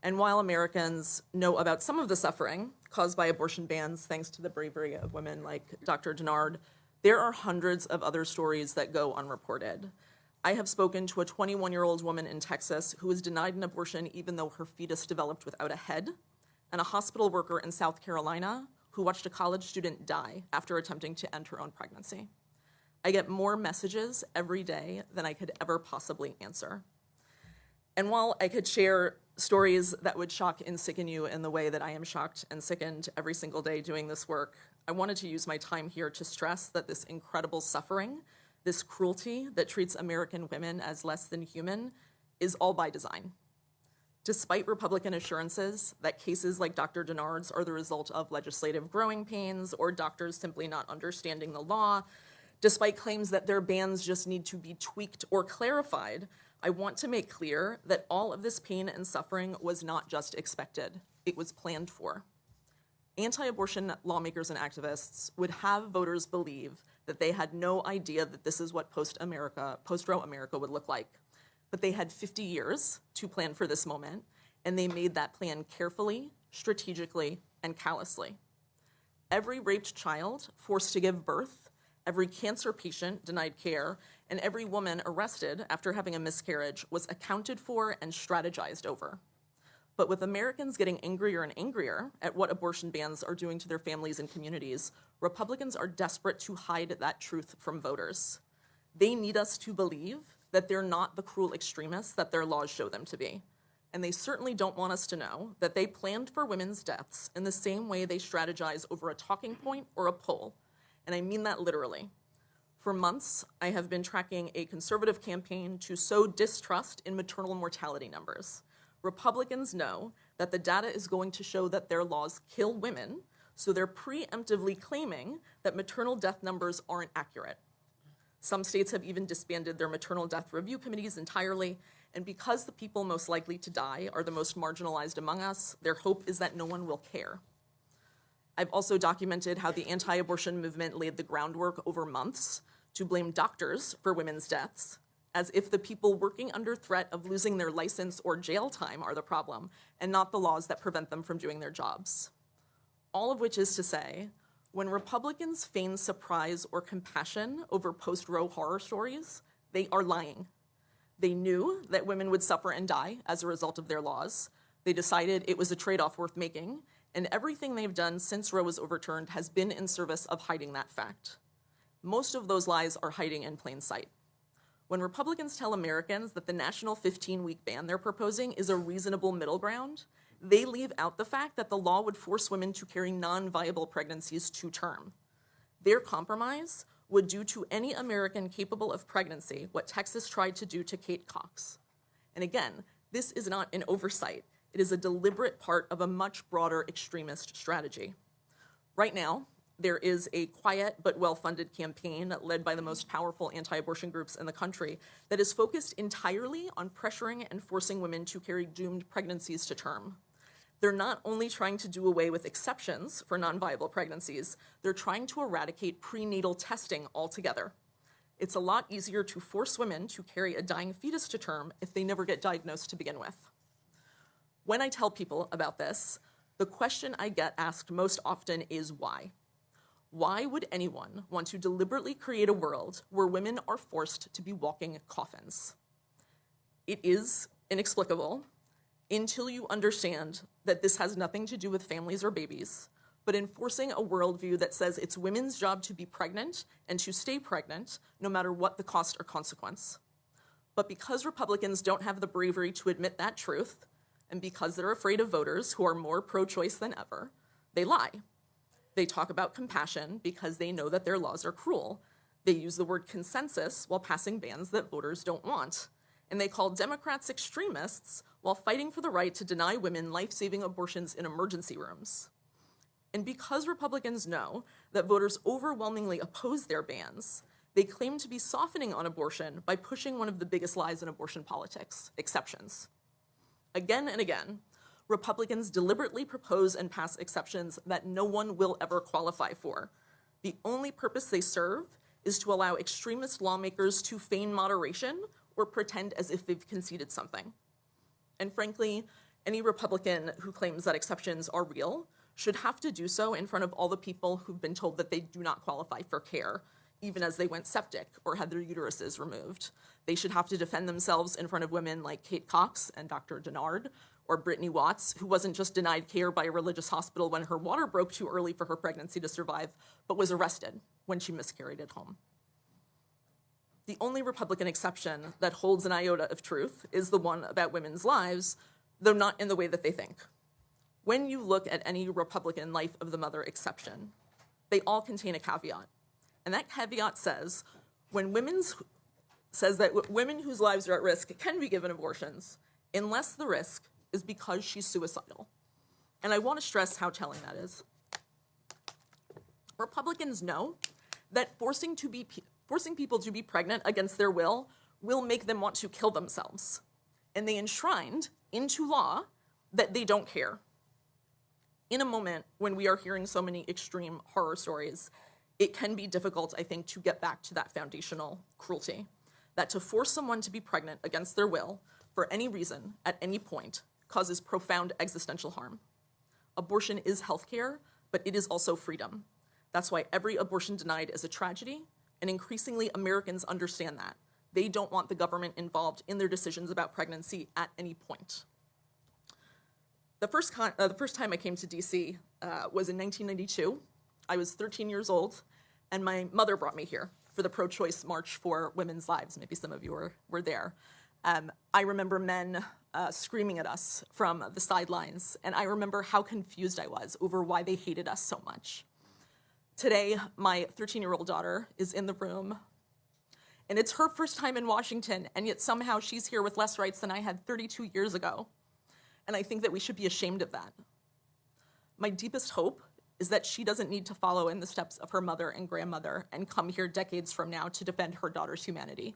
And while Americans know about some of the suffering caused by abortion bans, thanks to the bravery of women like Dr. Denard, there are hundreds of other stories that go unreported. I have spoken to a 21-year-old woman in Texas who was denied an abortion even though her fetus developed without a head, and a hospital worker in South Carolina who watched a college student die after attempting to end her own pregnancy. I get more messages every day than I could ever possibly answer. And while I could share stories that would shock and sicken you in the way that I am shocked and sickened every single day doing this work, I wanted to use my time here to stress that this incredible suffering, this cruelty that treats American women as less than human, is all by design. Despite Republican assurances that cases like Dr. Denard's are the result of legislative growing pains or doctors simply not understanding the law, despite claims that their bans just need to be tweaked or clarified, I want to make clear that all of this pain and suffering was not just expected, it was planned for. Anti-abortion lawmakers and activists would have voters believe that they had no idea that this is what post-Roe America would look like. But they had 50 years to plan for this moment, and they made that plan carefully, strategically, and callously. Every raped child forced to give birth, every cancer patient denied care, and every woman arrested after having a miscarriage was accounted for and strategized over. But with Americans getting angrier and angrier at what abortion bans are doing to their families and communities, Republicans are desperate to hide that truth from voters. They need us to believe that they're not the cruel extremists that their laws show them to be. And they certainly don't want us to know that they planned for women's deaths in the same way they strategize over a talking point or a poll. And I mean that literally. For months, I have been tracking a conservative campaign to sow distrust in maternal mortality numbers. Republicans know that the data is going to show that their laws kill women, so they're preemptively claiming that maternal death numbers aren't accurate. Some states have even disbanded their maternal death review committees entirely, and because the people most likely to die are the most marginalized among us, their hope is that no one will care. I've also documented how the anti-abortion movement laid the groundwork over months to blame doctors for women's deaths, as if the people working under threat of losing their license or jail time are the problem, and not the laws that prevent them from doing their jobs. All of which is to say, when Republicans feign surprise or compassion over post-Roe horror stories, they are lying. They knew that women would suffer and die as a result of their laws. They decided it was a trade-off worth making, and everything they've done since Roe was overturned has been in service of hiding that fact. Most of those lies are hiding in plain sight. When Republicans tell Americans that the national 15-week ban they're proposing is a reasonable middle ground, they leave out the fact that the law would force women to carry non-viable pregnancies to term. Their compromise would do to any American capable of pregnancy what Texas tried to do to Kate Cox. And again, this is not an oversight. It is a deliberate part of a much broader extremist strategy. Right now, there is a quiet but well-funded campaign led by the most powerful anti-abortion groups in the country that is focused entirely on pressuring and forcing women to carry doomed pregnancies to term. They're not only trying to do away with exceptions for non-viable pregnancies, they're trying to eradicate prenatal testing altogether. It's a lot easier to force women to carry a dying fetus to term if they never get diagnosed to begin with. When I tell people about this, the question I get asked most often is why? Why would anyone want to deliberately create a world where women are forced to be walking coffins? It is inexplicable until you understand that this has nothing to do with families or babies, but enforcing a worldview that says it's women's job to be pregnant and to stay pregnant no matter what the cost or consequence. But because Republicans don't have the bravery to admit that truth, and because they're afraid of voters who are more pro-choice than ever, they lie. They talk about compassion because they know that their laws are cruel. They use the word consensus while passing bans that voters don't want. And they call Democrats extremists while fighting for the right to deny women life-saving abortions in emergency rooms. And because Republicans know that voters overwhelmingly oppose their bans, they claim to be softening on abortion by pushing one of the biggest lies in abortion politics, exceptions. Again and again, Republicans deliberately propose and pass exceptions that no one will ever qualify for. The only purpose they serve is to allow extremist lawmakers to feign moderation or pretend as if they've conceded something. And frankly, Any Republican who claims that exceptions are real should have to do so in front of all the people who've been told that they do not qualify for care, even as they went septic or had their uteruses removed. They should have to defend themselves in front of women like Kate Cox and Dr. Denard, or Brittany Watts, who wasn't just denied care by a religious hospital when her water broke too early for her pregnancy to survive, but was arrested when she miscarried at home. The only Republican exception that holds an iota of truth is the one about women's lives, though not in the way that they think. When you look at any Republican life of the mother exception, they all contain a caveat. And that caveat says, that women whose lives are at risk can be given abortions unless the risk is because she's suicidal. And I want to stress how telling that is. Republicans know that forcing people to be pregnant against their will make them want to kill themselves. And they enshrined into law that they don't care. In a moment when we are hearing so many extreme horror stories, it can be difficult, I think, to get back to that foundational cruelty, that to force someone to be pregnant against their will for any reason at any point causes profound existential harm. Abortion is healthcare, but it is also freedom. That's why every abortion denied is a tragedy, and increasingly Americans understand that. They don't want the government involved in their decisions about pregnancy at any point. The first time I came to DC was in 1992. I was 13 years old, and my mother brought me here for the pro-choice March for Women's Lives. Maybe some of you were there. I remember men screaming at us from the sidelines, and I remember how confused I was over why they hated us so much. Today, my 13-year-old daughter is in the room, and it's her first time in Washington, and yet somehow she's here with less rights than I had 32 years ago. And I think that we should be ashamed of that. My deepest hope is that she doesn't need to follow in the steps of her mother and grandmother and come here decades from now to defend her daughter's humanity.